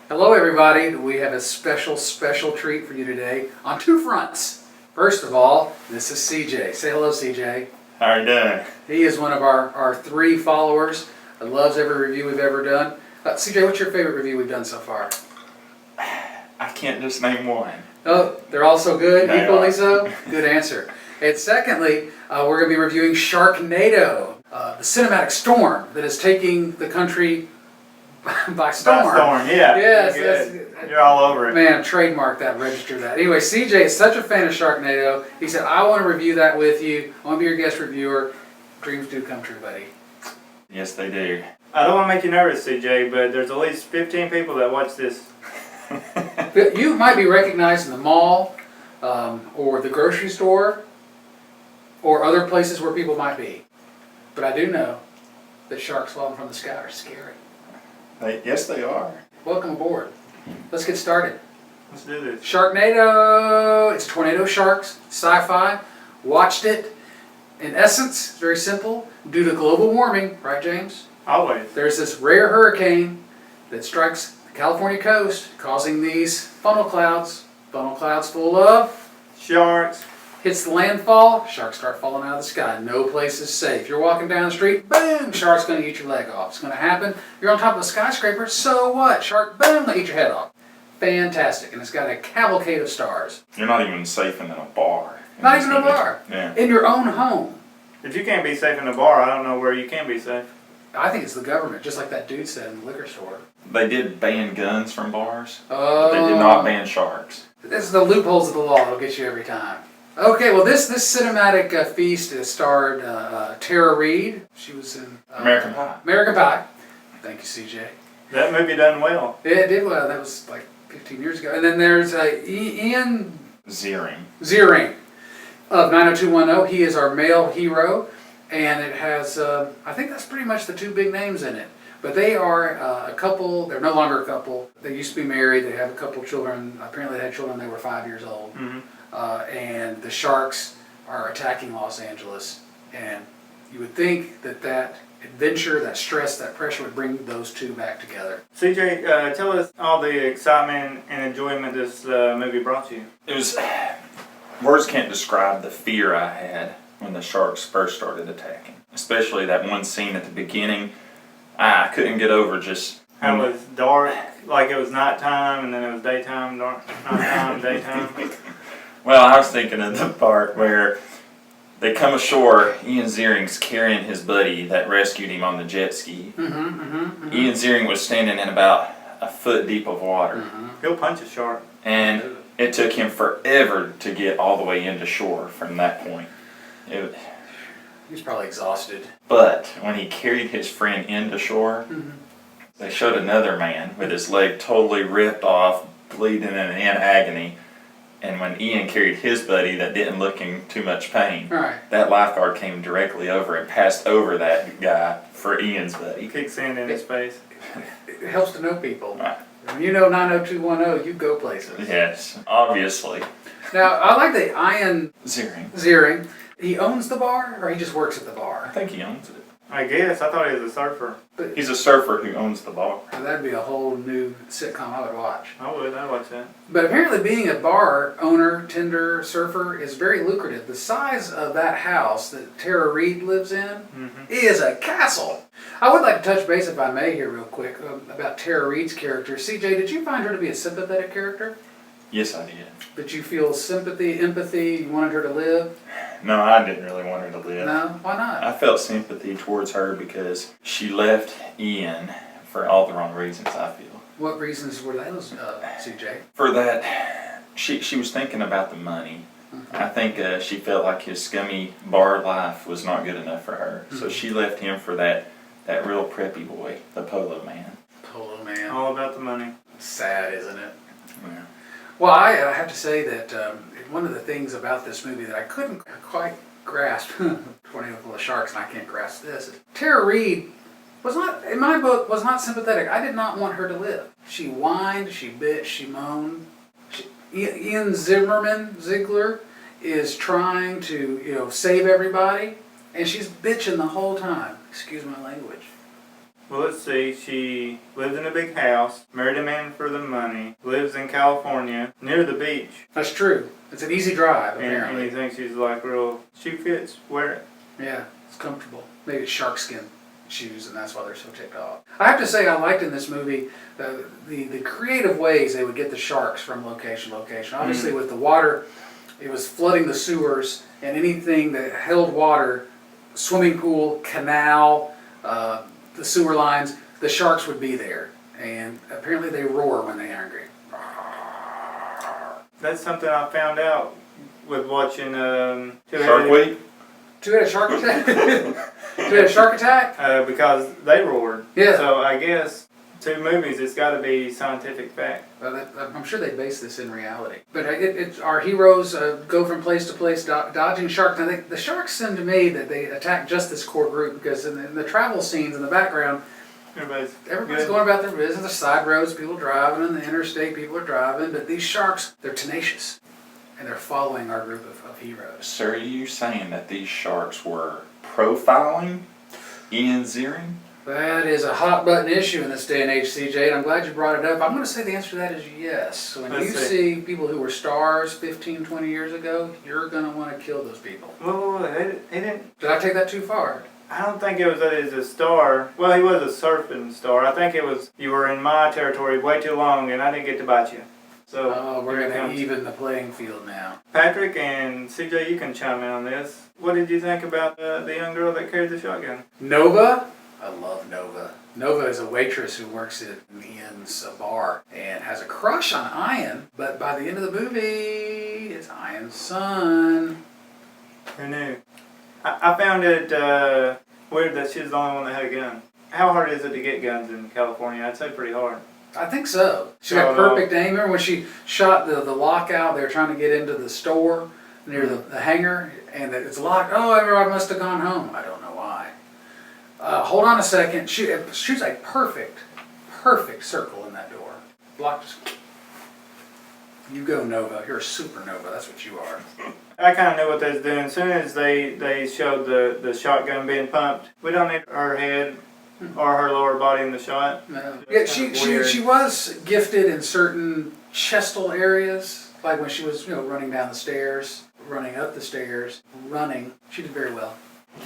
Hello everybody, we have a special treat for you today on two fronts. First of all, this is CJ. Say hello, CJ. How are you doing? He is one of our three followers that loves every review we've ever done. CJ, what's your favorite review we've done so far? I can't just name one. Oh, they're all so good, They equally are. so? Good answer. And secondly, we're going to be reviewing Sharknado, the cinematic storm that is taking the country by storm. By storm, yeah. Yes, You're all over it. Man, trademark that, register that. Anyway, CJ is such a fan of Sharknado. He said, I want to review that with you. I want to be your guest reviewer. Dreams do come true, buddy. Yes, they do. I don't want to make you nervous, CJ, but there's at least 15 people that watch this. You might be recognized in the mall, or the grocery store, or other places where people might be. But I do know that sharks falling from the sky are scary. Yes, they are. Welcome aboard. Let's get started. Let's do this. Sharknado, it's tornado sharks, sci-fi. Watched it. In essence, it's very simple. Due to global warming, right, James? Always. There's this rare hurricane that strikes the California coast, causing these funnel clouds full of Sharks. hits the landfall, sharks start falling out of the sky. No place is safe. You're walking down the street, boom, shark's going to eat your leg off. It's going to happen. You're on top of a skyscraper, so what? Shark, boom, they eat your head off. Fantastic. And it's got a cavalcade of stars. You're not even safe in a bar. Not even a bar. Yeah. In your own home. If you can't be safe in a bar, I don't know where you can be safe. I think it's the government, just like that dude said in the liquor store. They did ban guns from bars, Oh. but they did not ban sharks. This is the loopholes of the law that'll get you every time. Okay, well this cinematic feast starred Tara Reid. She was in American Pie. American Pie. Thank you, CJ. That movie done well. Yeah, it did well. That was like 15 years ago. And then there's Ian Ziering. of 90210. He is our male hero. And it has, I think that's pretty much the two big names in it. But they are a couple. They're no longer a couple. They used to be married. They have a couple children. Apparently they had children when they were 5 years old. Mm-hmm. And the sharks are attacking Los Angeles. And you would think that adventure, that stress, that pressure would bring those two back together. CJ, tell us all the excitement and enjoyment this movie brought you. It was... Words can't describe the fear I had when the sharks first started attacking. Especially that one scene at the beginning. I couldn't get over just... How it was dark, like it was nighttime, and then it was daytime, nighttime, daytime. Well, I was thinking of the part where they come ashore, Ian Ziering's carrying his buddy that rescued him on the jet ski. Ian Ziering was standing in about a foot deep of water. He'll punch a shark. And it took him forever to get all the way into shore from that point. He's probably exhausted. But when he carried his friend into shore, they showed another man with his leg totally ripped off, bleeding and in agony. And when Ian carried his buddy that didn't look in too much pain, Right. that lifeguard came directly over and passed over that guy for Ian's buddy. Kick sand in his face. It helps to know people. Right. When you know 90210, you go places. Yes, obviously. Now, I like that Ian Ziering. he owns the bar, or he just works at the I bar? think he owns it. I guess. I thought he was a surfer. But He's a surfer who owns the bar. that'd be a whole new sitcom I would watch. I'd watch that. But apparently being a bar owner, tender, surfer is very lucrative. The size of that house that Tara Reid lives in is a castle. I would like to touch base, if I may, here real quick about Tara Reid's character. CJ, did you find her to be a sympathetic character? Yes, I did. Did you feel sympathy, empathy, you wanted her to live? No, I didn't really want her to live. No? Why not? I felt sympathy towards her because she left Ian for all the wrong reasons, I feel. What reasons were those, CJ? For that, she was thinking about the money. I think she felt like his scummy bar life was not good enough for her. So she left him for that real preppy boy, the Polo Man. Polo Man. All about the money. Sad, isn't it? Yeah. Well, I have to say that one of the things about this movie that I couldn't quite grasp, Tornado full of sharks, and I can't grasp this, is Tara Reid was not, in my book, was not sympathetic. I did not want her to live. She whined, she bitched, she moaned. Ian Ziegler is trying to, save everybody, and she's bitching the whole time. Excuse my language. Well, let's see. She lives in a big house, married a man for the money, lives in California, near the beach. That's true. It's an easy drive, And apparently. you think she's like real, she fits, wear it. Yeah, it's comfortable. Maybe it's shark skin shoes, and that's why they're so ticked off. I have to say, I liked in this movie the creative ways they would get the sharks from location to location. Obviously, with the water, it was flooding the sewers, and anything that held water, swimming pool, canal, the sewer lines, the sharks would be there. And apparently they roar when they're angry. That's something I found out with watching Shark Week? Two had a shark attack? Two had a shark attack? because they roared. Yeah. So I guess 2 movies, it's got to be scientific fact. Well, I'm sure they base this in reality. But our heroes go from place to place dodging sharks. Now, the sharks seem to me that they attack just this core group because in the travel scenes in the background, Everybody's everybody's good. going about their business. The side roads, people driving, and the interstate, people are driving. But these sharks, they're tenacious. And they're following our group of heroes. So are you saying that these sharks were profiling Ian Ziering? That is a hot button issue in this day and age, CJ, and I'm glad you brought it up. I'm going to say the answer to that is yes. When Let's you see. see people who were stars 15, 20 years ago, you're going to want to kill those people. Well, he didn't. Did I take that too far? I don't think it was that he's a star. Well, he was a surfing star. I think it was you were in my territory way too long, and I didn't get to bite you. So Oh, we're here it going to comes. even the playing field now. Patrick and CJ, you can chime in on this. What did you think about the young girl that carried the shotgun? Nova? I love Nova. Nova is a waitress who works at Ian's bar and has a crush on Ian, but by the end of the movie, it's Ian's son. Who knew? I found it weird that she's the only one that had a gun. How hard is it to get guns in California? I'd say pretty hard. I think so. She got perfect aim. Remember when she shot the lockout? They were trying to get into the store near the hangar, and it's locked. Oh, everybody must have gone home. I don't know why. Hold on a second. It shoots a perfect circle in that door. Blocked. You go, Nova. You're a supernova. That's what you are. I kind of knew what they was doing. As soon as they showed the shotgun being pumped, we don't need her head or her lower body in the shot. No. Yeah, she was gifted in certain chestal areas, like when she was running down the stairs, running up the stairs, running. She did very well.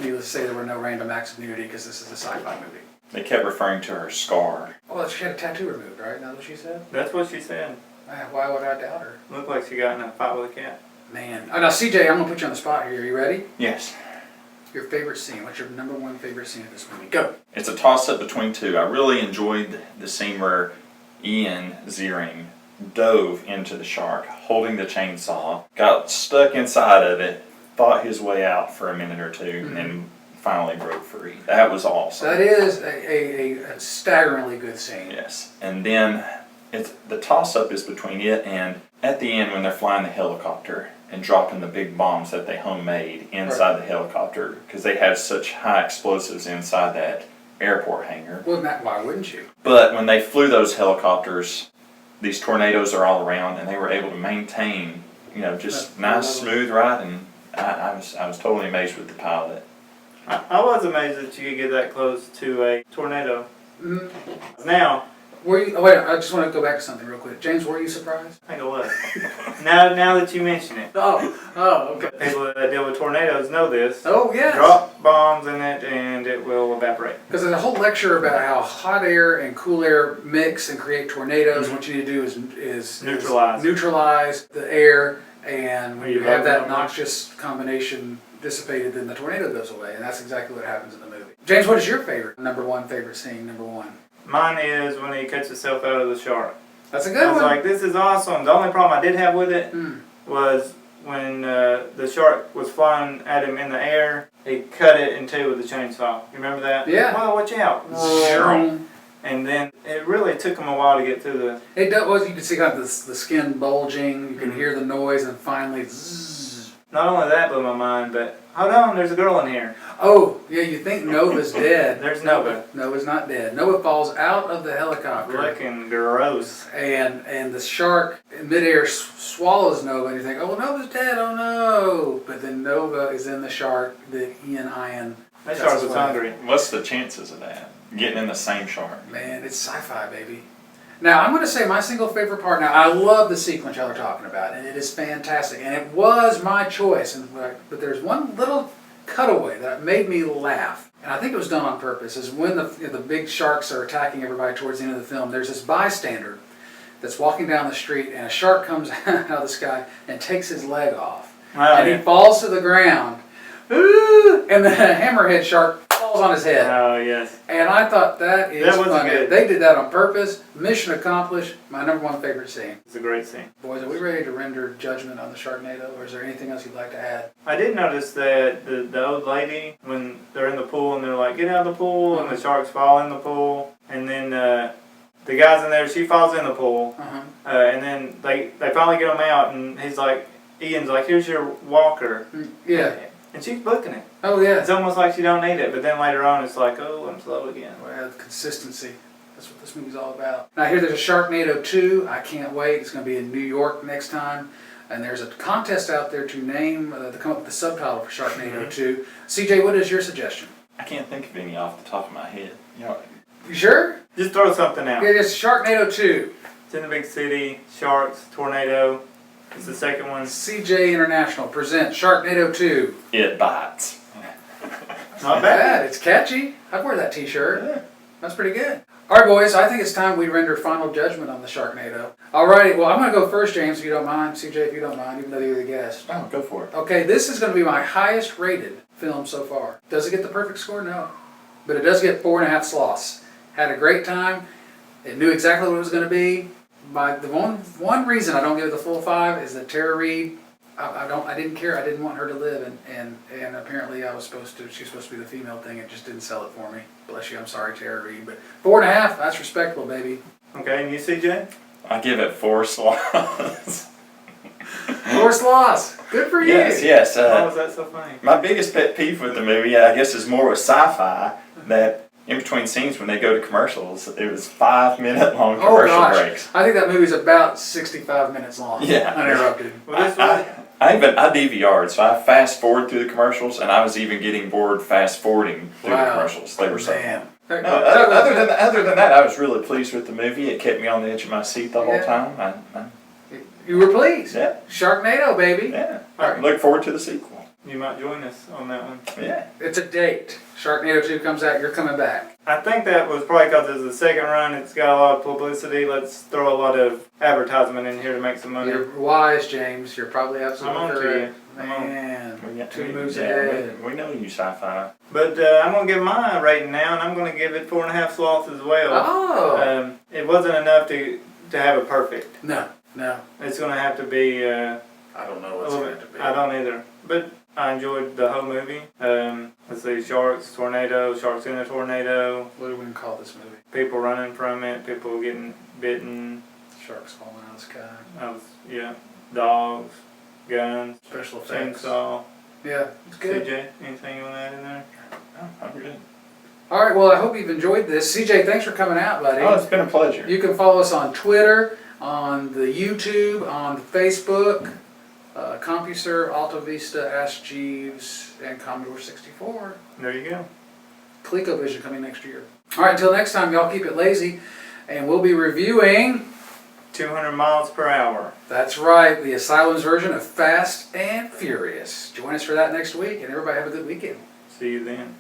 Needless to say, there were no random acts of nudity because this is a sci-fi movie. They kept referring to her scar. Well, she had a tattoo removed, right? That's what she said? That's what she said. Why would I doubt her? Looked like she got in a fight with a cat. Man. Oh, now, CJ, I'm going to put you on the spot here. Are you ready? Yes. Your favorite scene. What's your number one favorite scene of this movie? Go. It's a toss-up between two. I really enjoyed the scene where Ian Ziering dove into the shark, holding the chainsaw, got stuck inside of it, fought his way out for a minute or two, and then finally broke free. That was awesome. That is a staggeringly good scene. Yes. And then the toss-up is between it and at the end when they're flying the helicopter and dropping the big bombs that they homemade inside the helicopter because they had such high explosives inside that airport hangar. Well, why wouldn't you? But when they flew those helicopters, these tornadoes are all around, and they were able to maintain, just nice, smooth riding. I was totally amazed with the pilot. I was amazed that you could get that close to a tornado. Mm-hmm. Now, Wait, I just want to go back to something real quick. James, were you surprised? I think I was. now that you mention it. Oh, okay. People that deal with tornadoes know this. Oh, yes. Drop bombs in it and it will evaporate. Because there's a whole lecture about how hot air and cool air mix and create tornadoes. What you need to do is neutralize the air, and when you have that noxious combination dissipated, then the tornado goes away, and that's exactly what happens in the movie. James, what is your number one favorite scene? Number one. Mine is when he cuts himself out of the shark. That's a good I was one. like, this is awesome. The only problem I did have with it was when the shark was flying at him in the air, he cut it in two with the chainsaw. You remember that? Yeah. Well, watch out. And then it really took him a while to get through the... It was, you could see kind of the skin bulging, you can hear the noise, and finally zzz. Not only that blew my mind, but hold on, there's a girl in here. Oh, yeah, you think Nova's dead. There's Nova. Nova's not dead. Nova falls out of the helicopter. Looking gross. And the shark in midair swallows Nova, and you think, oh, Nova's dead, oh no. But then Nova is in the shark that Ian That That's shark his was way. hungry. What's the chances of that? Getting in the same shark? Man, it's sci-fi, baby. Now, I'm going to say my single favorite part. Now, I love the sequence y'all are talking about, and it is fantastic. And it was my choice. But there's one little cutaway that made me laugh, and I think it was done on purpose. Is when the big sharks are attacking everybody towards the end of the film. There's this bystander that's walking down the street, and a shark comes out of the sky and takes his leg off, and he falls to the ground. Ooh! And the hammerhead shark falls on his head. Oh, yes. And I thought that is was funny. good. They did that on purpose. Mission accomplished. My number one favorite scene. It's a great scene. Boys, are we ready to render judgment on the Sharknado, or is there anything else you'd like to add? I did notice that the old lady, when they're in the pool and they're like, get out of the pool, and the sharks fall in the pool, and then the guy's in there, she falls in the pool, and then they finally get him out, and he's like, Ian's like, here's your walker. Yeah. And she's booking it. Oh, yeah. It's almost like she don't need it, but then later on it's like, oh, I'm slow again. Well, consistency. That's what this movie's all about. Now, here there's a Sharknado 2. I can't wait. It's going to be in New York next time. And there's a contest out there to name, to come up with the subtitle for Sharknado 2. CJ, what is your suggestion? I can't think of any off the top of my head. You know, You sure? Just throw something out. Yeah, it's Sharknado 2. It's in the big city, sharks, tornado. It's the second one. CJ International presents Sharknado 2. it bites. Not bad. It's catchy. I'd wear that t-shirt. Yeah. That's pretty good. All right, boys, I think it's time we render final judgment on the Sharknado. All right, well, I'm going to go first, James, if you don't mind. CJ, if you don't mind, even though you're the guest. Oh, go for it. Okay, this is going to be my highest rated film so far. Does it get the perfect score? No. But it does get 4.5 sloths. Had a great time. It knew exactly what it was going to be. The one reason I don't give it the full 5 is that Tara Reid, I didn't care. I didn't want her to live, and apparently she was supposed to be the female thing. It just didn't sell it for me. Bless you. I'm sorry, Tara Reid, but 4.5. That's respectable, baby. Okay, and you, CJ? I give it 4 sloths. 4 sloths. Good for you. Yes. Why was that so funny? My biggest pet peeve with the movie, I guess, is more with sci-fi, that in between scenes when they go to commercials, it was 5-minute long commercial breaks. I think that movie's about 65 minutes long. Yeah. Uninterrupted. Well, this was, I DVR'd, so I fast forward through the commercials, and I was even getting bored fast forwarding through the commercials. They were so Man. long. No, other than that, I was really pleased with the movie. It kept me on the edge of my seat the whole time. You were pleased. Yeah. Sharknado, baby. Yeah. All I right. look forward to the sequel. you might join us on that one. Yeah. It's a date. Sharknado 2 comes out, you're coming back. I think that was probably because it's the second run. It's got a lot of publicity. Let's throw a lot of advertisement in here to make some money. You're wise, James. You're probably I'm absolutely on to correct. you. I'm on. Man, 2 moves ahead. We know you sci-fi. But I'm going to give my rating now, and I'm going to give it 4.5 sloths as well. Oh. It wasn't enough to have a perfect. No. It's going to have to be... I don't know what's going to be. I don't either. But I enjoyed the whole movie. Let's see, sharks, tornado, sharks in a tornado, What do we call this movie? people running from it, people getting bitten, Sharks falling out of the sky. dogs, guns, Special effects. chainsaw. Yeah, it's good. CJ, anything you want to add in there? Oh, I'm good. All right, well, I hope you've enjoyed this. CJ, thanks for coming out, buddy. Oh, it's been a pleasure. You can follow us on Twitter, on the YouTube, on Facebook, CompuServe, Alta Vista, Ask Jeeves, and Commodore 64. There you go. ColecoVision coming next year. All right, until next time, y'all keep it lazy, and we'll be reviewing... 200 miles per hour. That's right, the Asylum's version of Fast and Furious. Join us for that next week, and everybody have a good weekend. See you then.